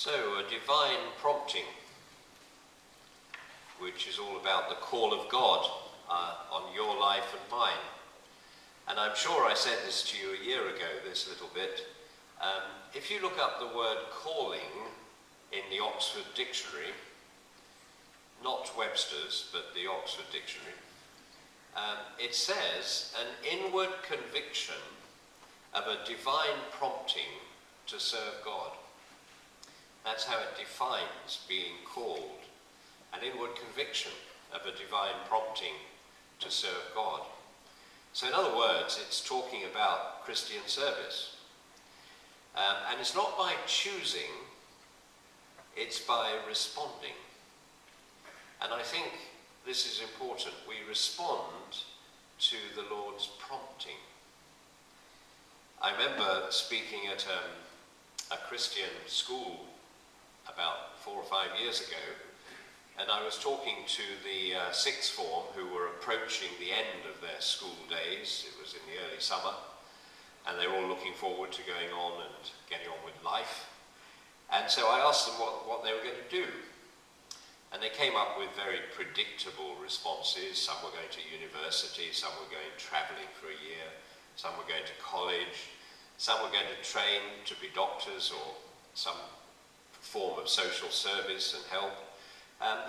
So, a divine prompting, which is all about the call of God on your life and mine. And I'm sure I said this to you a year ago, this little bit. If you look up the word calling in the Oxford Dictionary, not Webster's, but the Oxford Dictionary, it says an inward conviction of a divine prompting to serve God. That's how it defines being called. An inward conviction of a divine prompting to serve God. So in other words, it's talking about Christian service. And it's not by choosing, it's by responding. And I think this is important. We respond to the Lord's prompting. I remember speaking at a Christian school about 4 or 5 years ago, and I was talking to the sixth form who were approaching the end of their school days. It was in the early summer, and they were all looking forward to going on and getting on with life. And so I asked them what they were going to do. And they came up with very predictable responses. Some were going to university, some were going travelling for a year, some were going to college, some were going to train to be doctors or some form of social service and help.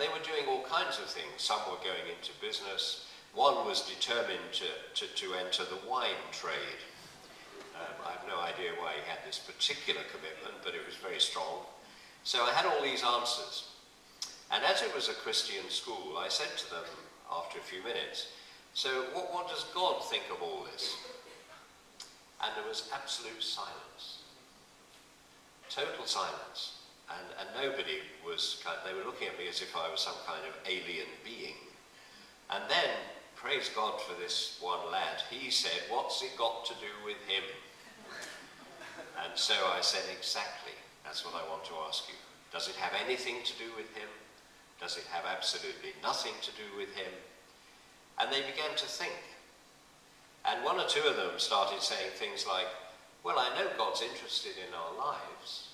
They were doing all kinds of things. Some were going into business. One was determined to enter the wine trade. I have no idea why he had this particular commitment, but it was very strong. So I had all these answers. And as it was a Christian school, I said to them after a few minutes, so what does God think of all this? And there was absolute silence. Total silence. And nobody was, they were looking at me as if I was some kind of alien being. And then, praise God for this one lad, he said, what's it got to do with him? And so I said, exactly, that's what I want to ask you. Does it have anything to do with him? Does it have absolutely nothing to do with him? And they began to think. And one or two of them started saying things like, well, I know God's interested in our lives,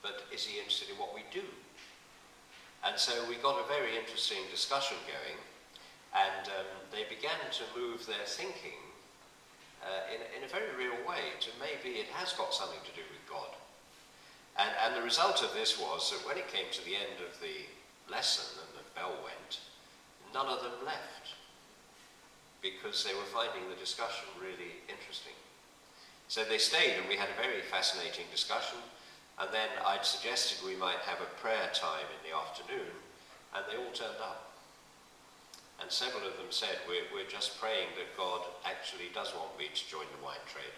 but is he interested in what we do? And so we got a very interesting discussion going, and they began to move their thinking in a very real way to maybe it has got something to do with God. And the result of this was that when it came to the end of the lesson and the bell went, none of them left because they were finding the discussion really interesting. So they stayed and we had a very fascinating discussion, and then I'd suggested we might have a prayer time in the afternoon, and they all turned up. And several of them said, we're just praying that God actually does want me to join the wine trade.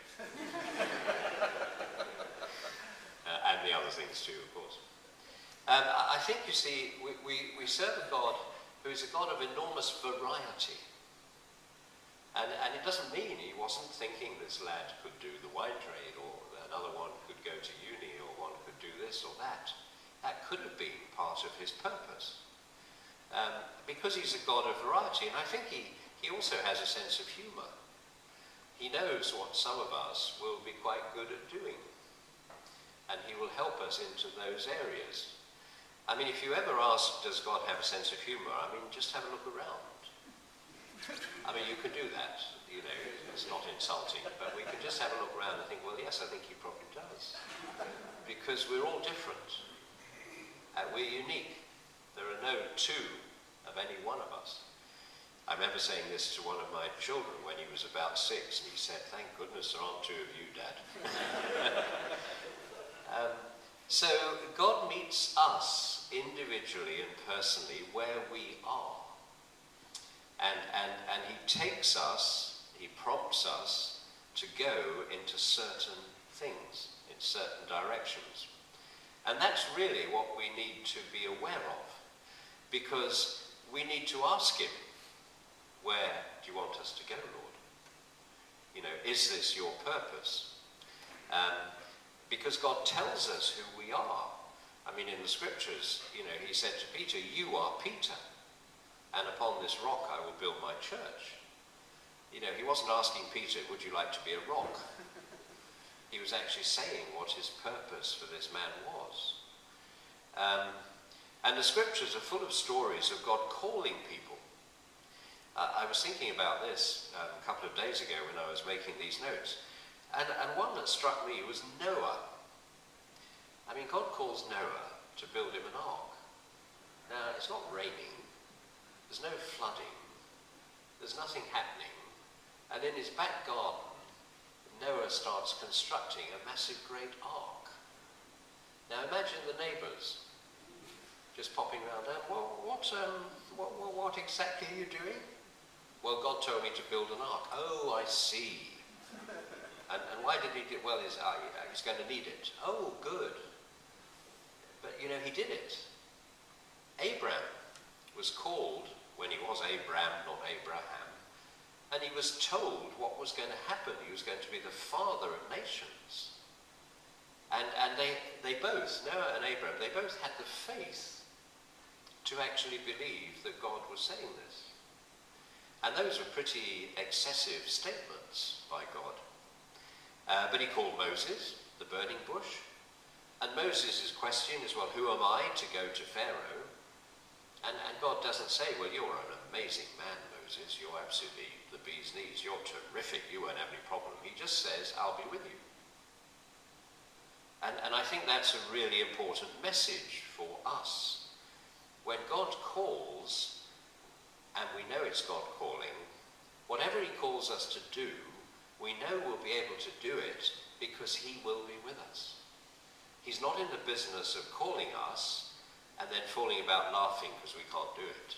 And the other things too, of course. I think, you see, we serve a God who is a God of enormous variety. And it doesn't mean he wasn't thinking this lad could do the wine trade, or another one could go to uni, or one could do this or that. That could have been part of his purpose. Because he's a God of variety, and I think he also has a sense of humour. He knows what some of us will be quite good at doing, and he will help us into those areas. I mean, if you ever ask, does God have a sense of humour? I mean, just have a look around. I mean, you can do that, you know, it's not insulting, but we can just have a look around and think, well, yes, I think he probably does. Because we're all different, and we're unique. There are no two of any one of us. I remember saying this to one of my children when he was about 6, and he said, thank goodness there aren't two of you, Dad. So God meets us individually and personally where we are. And he takes us, he prompts us to go into certain things, in certain directions. And that's really what we need to be aware of, because we need to ask him, where do you want us to go, Lord? You know, is this your purpose? Because God tells us who we are. I mean, in the scriptures, you know, he said to Peter, you are Peter, and upon this rock I will build my church. You know, he wasn't asking Peter, would you like to be a rock? He was actually saying what his purpose for this man was. And the scriptures are full of stories of God calling people. I was thinking about this a couple of days ago when I was making these notes. And one that struck me was Noah. I mean, God calls Noah to build him an ark. Now, it's not raining. There's no flooding. There's nothing happening. And in his back garden, Noah starts constructing a massive great ark. Now imagine the neighbours just popping round. What exactly are you doing? Well, God told me to build an ark. Oh, I see. And why did he do it? Well, he's going to need it. Oh, good. But, he did it. Abraham was called, when he was Abram, not Abraham, and he was told what was going to happen. He was going to be the father of nations. And they both, Noah and Abraham, they both had the faith to actually believe that God was saying this. And those were pretty excessive statements by God. But he called Moses, the burning bush. And Moses' question is, well, who am I to go to Pharaoh? And God doesn't say, well, you're an amazing man, Moses. You're absolutely the bee's knees. You're terrific. You won't have any problem. He just says, I'll be with you. And I think that's a really important message for us. When God calls, and we know it's God calling, whatever he calls us to do, we know we'll be able to do it because he will be with us. He's not in the business of calling us and then falling about laughing because we can't do it.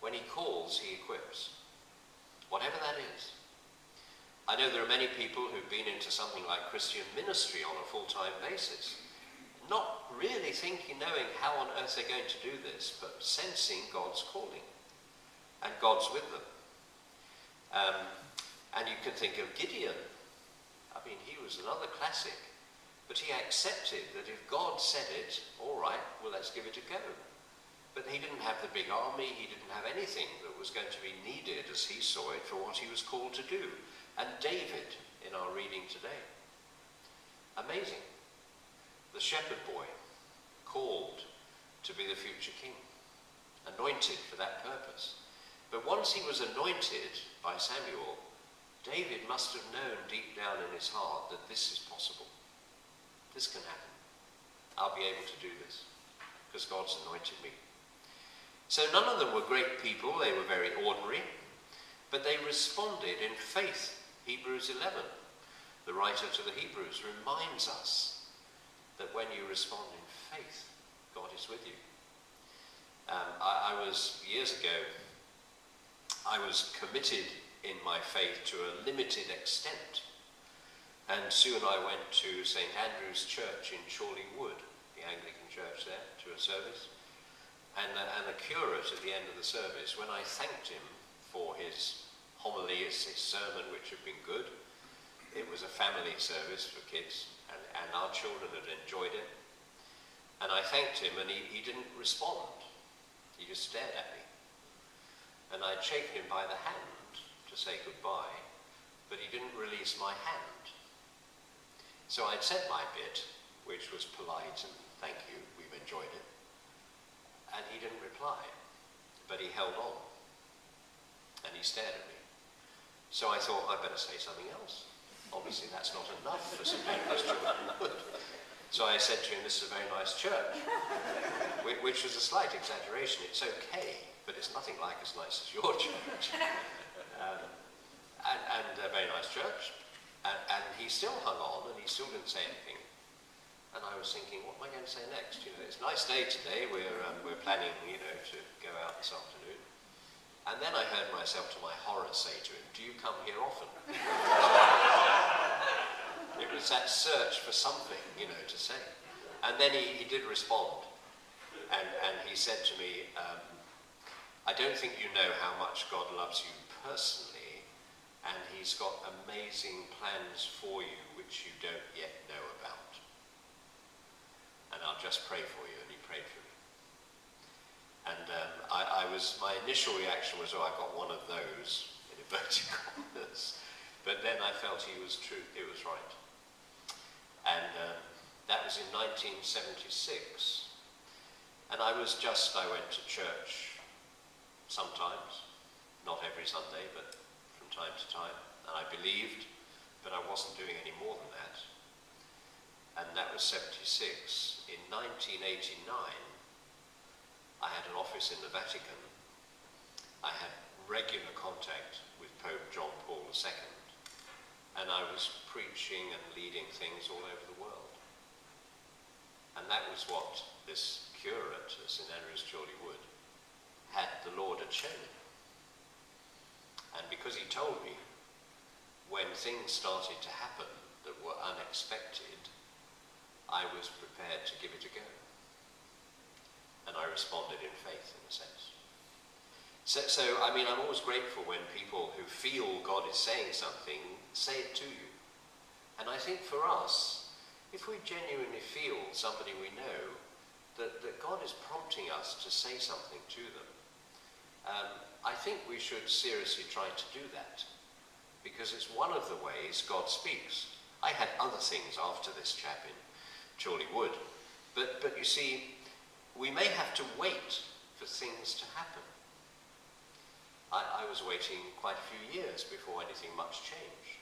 When he calls, he equips. Whatever that is. I know there are many people who've been into something like Christian ministry on a full-time basis, not really knowing how on earth they're going to do this, but sensing God's calling. And God's with them. And you can think of Gideon. I mean, he was another classic. But he accepted that if God said it, all right, well, let's give it a go. But he didn't have the big army. He didn't have anything that was going to be needed as he saw it for what he was called to do. And David, in our reading today. Amazing. The shepherd boy, called to be the future king. Anointed for that purpose. But once he was anointed by Samuel, David must have known deep down in his heart that this is possible. This can happen. I'll be able to do this because God's anointed me. So none of them were great people. They were very ordinary. But they responded in faith. Hebrews 11, the writer to the Hebrews, reminds us that when you respond in faith, God is with you. Years ago, I was committed in my faith to a limited extent. And soon I went to St. Andrew's Church in Chorley Wood, the Anglican church there, to a service. And the curate at the end of the service, when I thanked him for his homily, his sermon, which had been good, it was a family service for kids, and our children had enjoyed it. And I thanked him, and he didn't respond. He just stared at me. And I'd shaken him by the hand to say goodbye, but he didn't release my hand. So I'd said my bit, which was polite and thank you, we've enjoyed it. And he didn't reply, but he held on. And he stared at me. So I thought, I'd better say something else. Obviously that's not enough for St. Andrew's Church. So I said to him, this is a very nice church, which was a slight exaggeration. It's okay, but it's nothing like as nice as your church. And a very nice church. And he still hung on, and he still didn't say anything. And I was thinking, what am I going to say next? It's a nice day today. We're planning, to go out this afternoon. And then I heard myself, to my horror, say to him, do you come here often? It was that search for something, to say. And then he did respond. And he said to me, I don't think you know how much God loves you personally, and he's got amazing plans for you which you don't yet know about. And I'll just pray for you. And he prayed for me. And my initial reaction was, I got one of those, in inverted commas. But then I felt he was true, it was right. And That was in 1976. And I went to church sometimes, not every Sunday, but from time to time. And I believed, but I wasn't doing any more than that. And that was 76. In 1989, I had an office in the Vatican. I had regular contact with Pope John Paul II. And I was preaching and leading things all over the world. And that was what this curate at St Andrew's Chorley Wood the Lord had shown me. And because he told me, when things started to happen that were unexpected, I was prepared to give it a go. And I responded in faith, in a sense. So I'm always grateful when people who feel God is saying something, say it to you. And I think for us, if we genuinely feel somebody we know, that God is prompting us to say something to them, I think we should seriously try to do that, because it's one of the ways God speaks. I had other things after this chap in Chorley Wood, but you see, we may have to wait for things to happen. I was waiting quite a few years before anything much changed,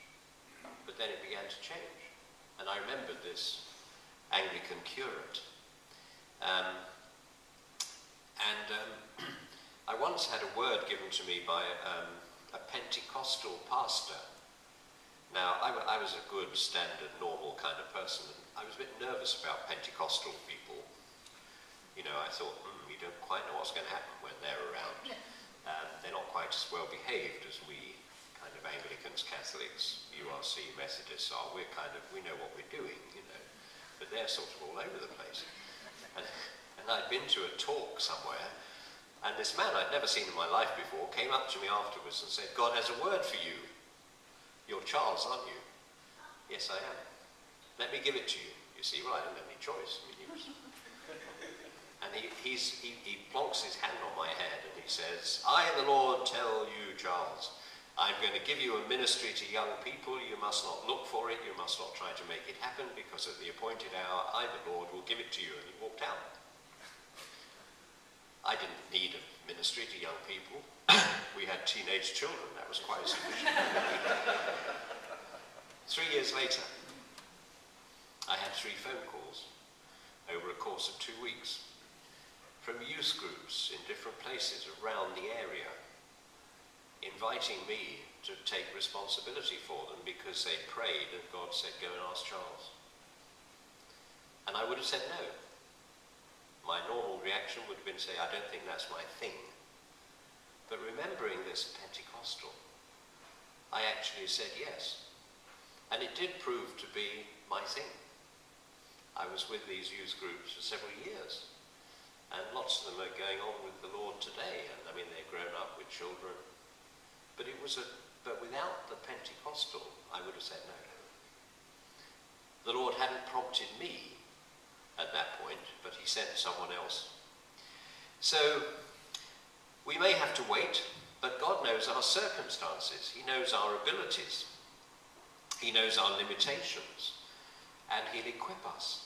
but then it began to change. And I remembered this Anglican curate. I once had a word given to me by a Pentecostal pastor. Now, I was a good, standard, normal kind of person, and I was a bit nervous about Pentecostal people. You know, I thought, you don't quite know what's going to happen when they're around. They're not quite as well behaved as we kind of Anglicans, Catholics, URC, Methodists are. We know what we're doing, you know, but they're sort of all over the place. And I'd been to a talk somewhere, and this man I'd never seen in my life before came up to me afterwards and said, "God has a word for you. You're Charles, aren't you?" "Yes, I am." "Let me give it to you." You see, well, I didn't have any choice. And he plonks his hand on my head and he says, "I, the Lord, tell you, Charles, I'm going to give you a ministry to young people. You must not look for it. You must not try to make it happen, because at the appointed hour, I, the Lord, will give it to you." And he walked out. I didn't need a ministry to young people. We had teenage children. That was quite sufficient. 3 years later, I had 3 phone calls over a course of 2 weeks from youth groups in different places around the area, inviting me to take responsibility for them because they prayed and God said, "Go and ask Charles." And I would have said no. My normal reaction would have been to say, "I don't think that's my thing." But remembering this Pentecostal, I actually said yes. And it did prove to be my thing. I was with these youth groups for several years. And lots of them are going on with the Lord today. And they've grown up with children. But without the Pentecostal, I would have said no. The Lord hadn't prompted me at that point, but he sent someone else. So we may have to wait, but God knows our circumstances. He knows our abilities. He knows our limitations, and he'll equip us.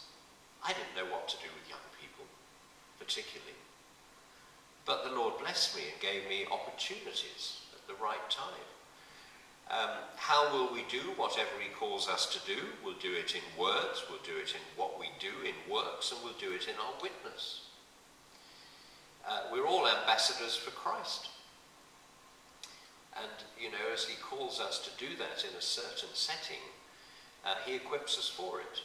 I didn't know what to do with young people, particularly. But the Lord blessed me and gave me opportunities at the right time. How will we do whatever he calls us to do? We'll do it in words, we'll do it in what we do in works, and we'll do it in our witness. We're all ambassadors for Christ. And, as he calls us to do that in a certain setting, he equips us for it.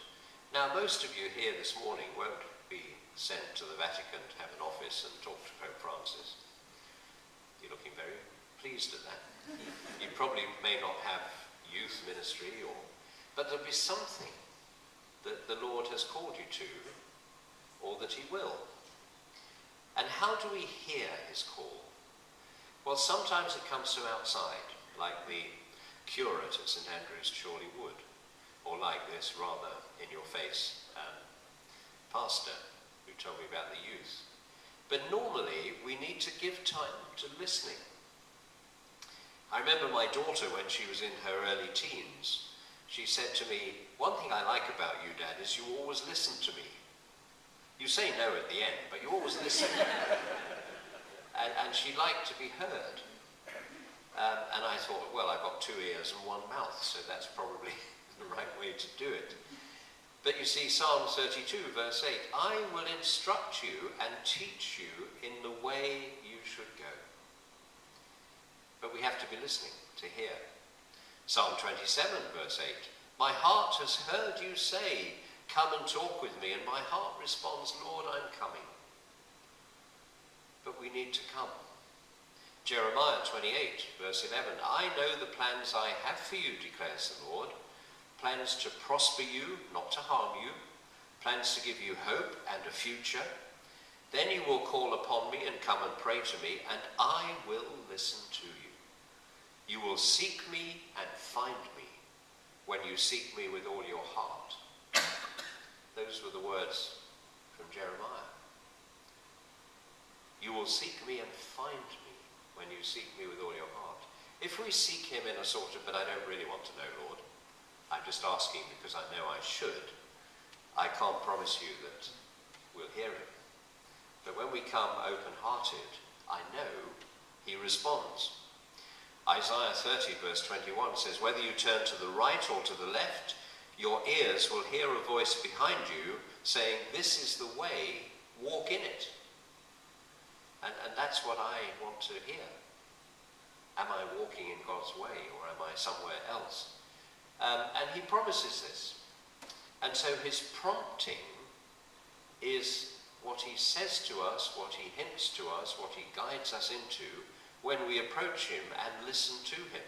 Now, most of you here this morning won't be sent to the Vatican to have an office and talk to Pope Francis. You're looking very pleased at that. You probably may not have youth ministry, but there'll be something that the Lord has called you to, or that he will. And how do we hear his call? Well, sometimes it comes from outside, like the curate at St Andrew's Chorley Wood, or like this rather in-your-face pastor who told me about the youth. But normally we need to give time to listening. I remember my daughter, when she was in her early teens, she said to me, "One thing I like about you, Dad, is you always listen to me. You say no at the end, but you always listen." and she liked to be heard. And I thought, well, I've got 2 ears and 1 mouth, so that's probably the right way to do it. But you see, Psalm 32, verse 8, "I will instruct you and teach you in the way you should go." But we have to be listening to hear. Psalm 27, verse 8, "My heart has heard you say, 'Come and talk with me,' and my heart responds, 'Lord, I'm coming.'" But we need to come. Jeremiah 28, verse 11, "I know the plans I have for you, declares the Lord, plans to prosper you, not to harm you, plans to give you hope and a future. Then you will call upon me and come and pray to me, and I will listen to you. You will seek me and find me when you seek me with all your heart." Those were the words from Jeremiah. You will seek me and find me when you seek me with all your heart. If we seek him in a sort of, "but I don't really want to know, Lord, I'm just asking because I know I should," I can't promise you that we'll hear him. But when we come open-hearted, I know he responds. Isaiah 30, verse 21 says, "Whether you turn to the right or to the left, your ears will hear a voice behind you saying, 'This is the way, walk in it.'" And that's what I want to hear. Am I walking in God's way, or am I somewhere else? And he promises this. And so his prompting is what he says to us, what he hints to us, what he guides us into when we approach him and listen to him.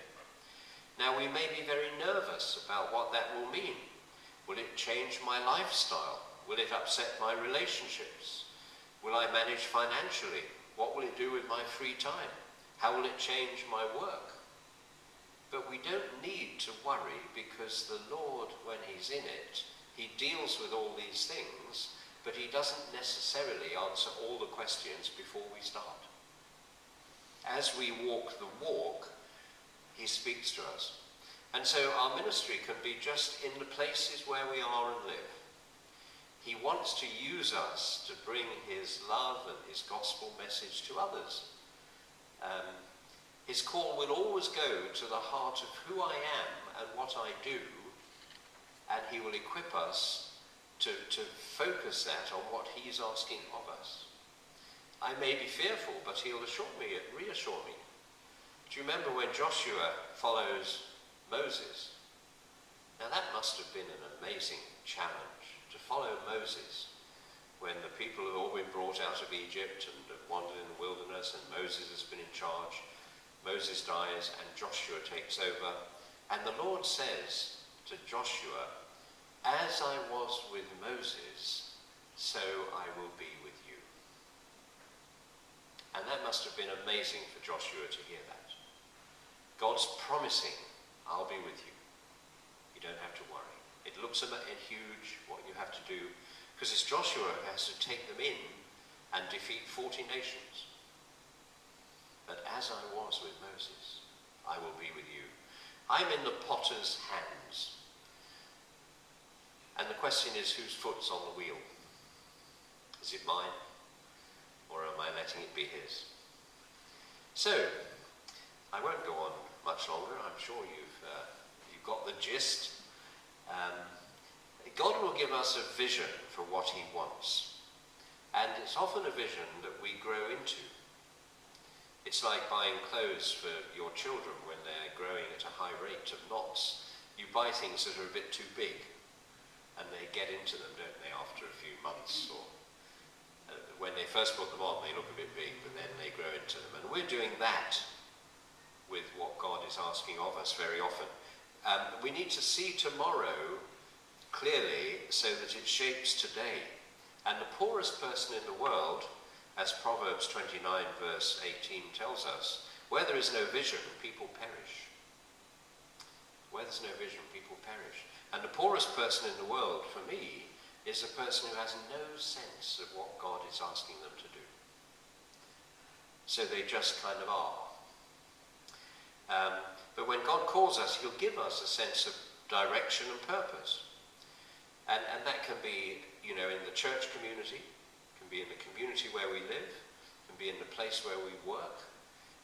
Now, we may be very nervous about what that will mean. Will it change my lifestyle? Will it upset my relationships? Will I manage financially? What will it do with my free time? How will it change my work? But we don't need to worry, because the Lord, when he's in it, he deals with all these things, but he doesn't necessarily answer all the questions before we start. As we walk the walk, he speaks to us. And so our ministry can be just in the places where we are and live. He wants to use us to bring his love and his gospel message to others. His call will always go to the heart of who I am and what I do, and he will equip us to focus that on what he's asking of us. I may be fearful, but he'll reassure me. Do you remember when Joshua follows Moses? Now that must have been an amazing challenge, to follow Moses when the people have all been brought out of Egypt and have wandered in the wilderness, and Moses has been in charge. Moses dies and Joshua takes over, and the Lord says to Joshua, "As I was with Moses, so I will be with you." And that must have been amazing for Joshua to hear that. God's promising, "I'll be with you. You don't have to worry." It looks huge what you have to do, because it's Joshua who has to take them in and defeat 40 nations. But as I was with Moses, I will be with you. I'm in the potter's hands. And the question is, whose foot's on the wheel? Is it mine? Or am I letting it be his? So, I won't go on much longer. I'm sure you've got the gist. God will give us a vision for what he wants. And it's often a vision that we grow into. It's like buying clothes for your children when they're growing at a high rate of knots. You buy things that are a bit too big, and they get into them, don't they, after a few months, or when they first put them on, they look a bit big, but then they grow into them. And we're doing that with what God is asking of us very often. We need to see tomorrow clearly so that it shapes today. And the poorest person in the world, as Proverbs 29 verse 18 tells us, where there is no vision, people perish. Where there's no vision, people perish. And the poorest person in the world, for me, is a person who has no sense of what God is asking them to do. So they just kind of are. But when God calls us, he'll give us a sense of direction and purpose. And that can be, in the church community, can be in the community where we live, can be in the place where we work.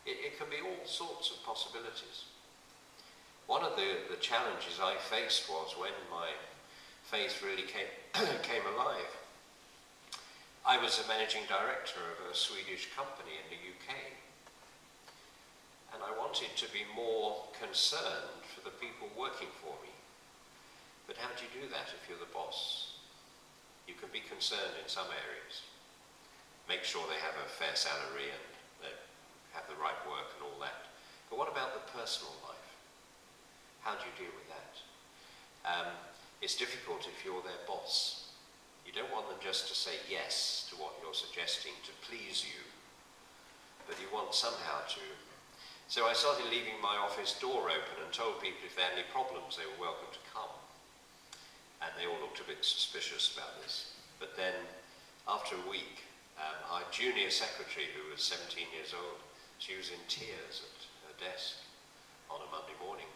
It can be all sorts of possibilities. One of the challenges I faced was when my faith really came alive. I was a managing director of a Swedish company in the UK. And I wanted to be more concerned for the people working for me. But how do you do that if you're the boss? You can be concerned in some areas. Make sure they have a fair salary and they have the right work and all that. But what about the personal life? How do you deal with that? It's difficult if you're their boss. You don't want them just to say yes to what you're suggesting to please you, but you want somehow to. So I started leaving my office door open and told people if they had any problems they were welcome to come. And they all looked a bit suspicious about this. But then, after a week, our junior secretary, who was 17 years old, she was in tears at her desk on a Monday morning.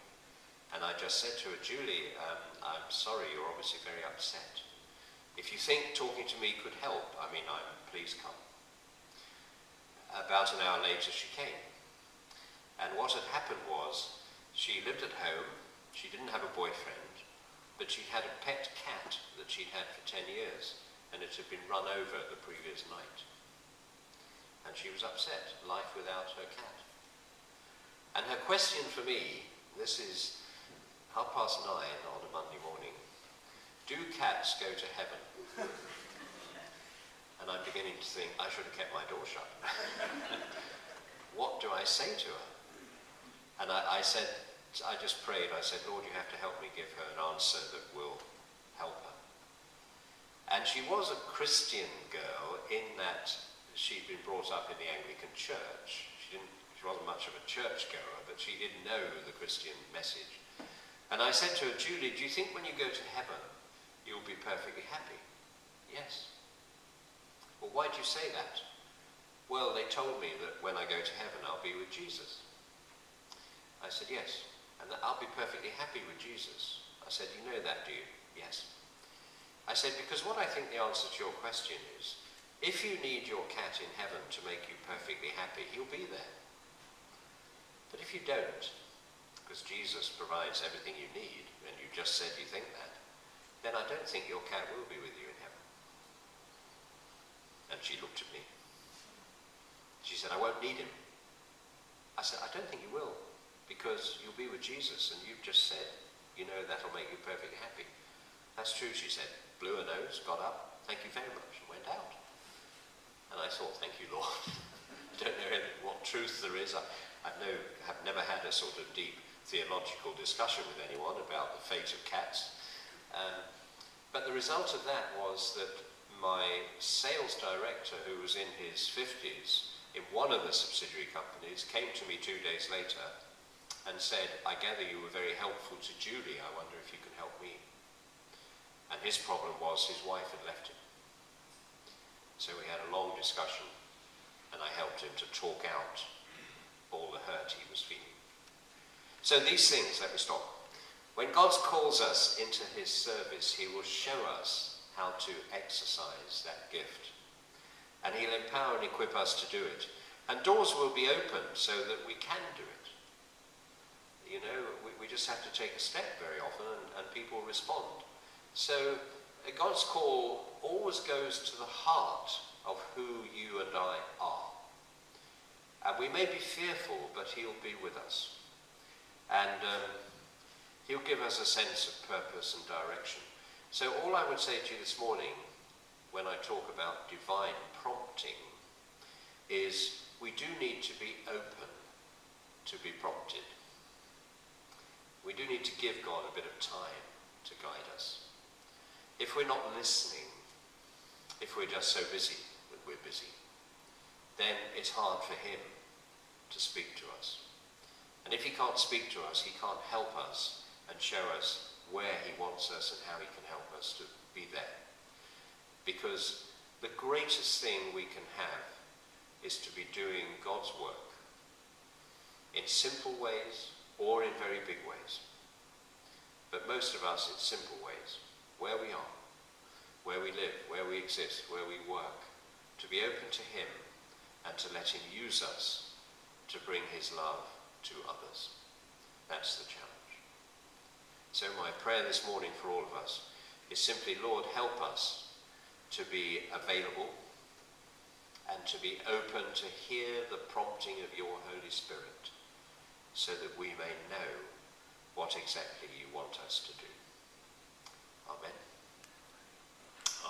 And I just said to her, Julie, I'm sorry, you're obviously very upset. If you think talking to me could help, please come. About an hour later, she came. And what had happened was, she lived at home, she didn't have a boyfriend, but she had a pet cat that she'd had for 10 years, and it had been run over the previous night. And she was upset, life without her cat. And her question for me, this is 9:30 on a Monday morning, do cats go to heaven? And I'm beginning to think I should have kept my door shut. What do I say to her? And I just prayed, I said, Lord, you have to help me give her an answer that will help her. And she was a Christian girl in that she'd been brought up in the Anglican church. She wasn't much of a churchgoer, but she did know the Christian message. And I said to her, Julie, do you think when you go to heaven, you'll be perfectly happy? Yes. Well, why do you say that? Well, they told me that when I go to heaven, I'll be with Jesus. I said, yes. And that I'll be perfectly happy with Jesus. I said, you know that, do you? Yes. I said, because what I think the answer to your question is, if you need your cat in heaven to make you perfectly happy, he'll be there. But if you don't, because Jesus provides everything you need, and you just said you think that, then I don't think your cat will be with you in heaven. And she looked at me. She said, I won't need him. I said, I don't think you will, because you'll be with Jesus, and you've just said, you know, that'll make you perfectly happy. That's true, she said. Blew her nose, got up, thank you very much, and went out. And I thought, thank you, Lord. I don't know what truth there is. I've never had a sort of deep theological discussion with anyone about the fate of cats. But the result of that was that my sales director, who was in his 50s, in one of the subsidiary companies, came to me 2 days later and said, I gather you were very helpful to Julie. I wonder if you can help me. And his problem was his wife had left him. So we had a long discussion, and I helped him to talk out all the hurt he was feeling. So these things, let me stop. When God calls us into his service, he will show us how to exercise that gift. And he'll empower and equip us to do it. And doors will be opened so that we can do it. You know, we just have to take a step very often, and people respond. So God's call always goes to the heart of who you and I are. And we may be fearful, but he'll be with us. And he'll give us a sense of purpose and direction. So all I would say to you this morning, when I talk about divine prompting, is we do need to be open to be prompted. We do need to give God a bit of time to guide us. If we're not listening, if we're just so busy that we're busy, then it's hard for him to speak to us. And if he can't speak to us, he can't help us and show us where he wants us and how he can help us to be there. Because the greatest thing we can have is to be doing God's work in simple ways or in very big ways. but most of us it's simple ways. Where we are, where we live, where we exist, where we work, to be open to him and to let him use us to bring his love to others. That's the challenge. So my prayer this morning for all of us is simply, Lord, help us to be available and to be open to hear the prompting of your Holy Spirit so that we may know what exactly you want us to do. Amen.